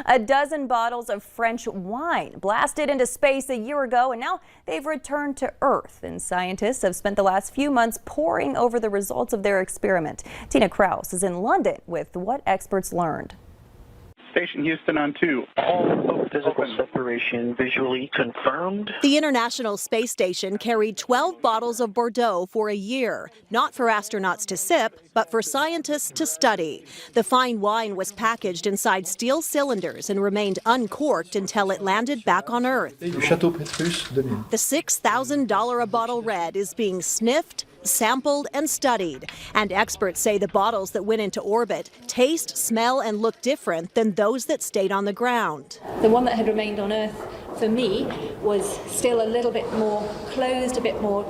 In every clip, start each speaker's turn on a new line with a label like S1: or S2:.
S1: A dozen bottles of French wine blasted into space a year ago, and now they've returned to Earth. And scientists have spent the last few months poring over the results of their experiment. Tina Kraus is in London with what experts learned.
S2: Station Houston on 2. All
S3: physical separation visually confirmed.
S4: The International Space Station carried 12 bottles of Bordeaux for a year, not for astronauts to sip, but for scientists to study. The fine wine was packaged inside steel cylinders and remained uncorked until it landed back on Earth. The $6,000 a bottle red is being sniffed, sampled and studied, and experts say the bottles that went into orbit taste, smell and look different than those that stayed on the ground.
S5: The one that had remained on Earth for me was still a little bit more closed, a bit more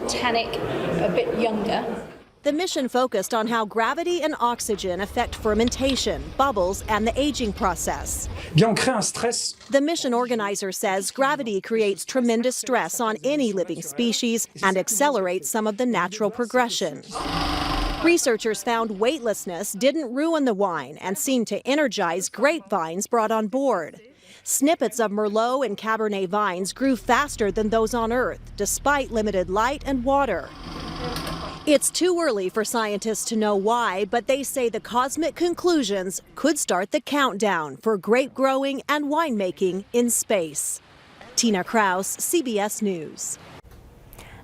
S5: tannic, a bit younger.
S4: The mission focused on how gravity and oxygen affect fermentation, bubbles, and the aging process. The mission organizer says gravity creates tremendous stress on any living species and accelerates some of the natural progression. Researchers found weightlessness didn't ruin the wine and seemed to energize grapevines brought on board. Snippets of Merlot and Cabernet vines grew faster than those on Earth, despite limited light and water. It's too early for scientists to know why, but they say the cosmic conclusions could start the countdown for grape growing and winemaking in space. Tina Kraus, CBS News.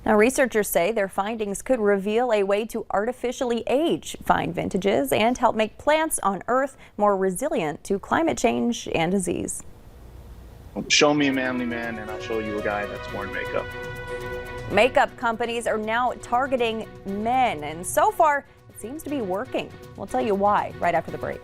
S1: Now, researchers say their findings could reveal a way to artificially age fine vintages and help make plants on Earth more resilient to climate change and disease.
S2: Show me a manly man and I'll show you a guy that's worn makeup.
S1: Makeup companies are now targeting men, and so far it seems to be working. We'll tell you why right after the break.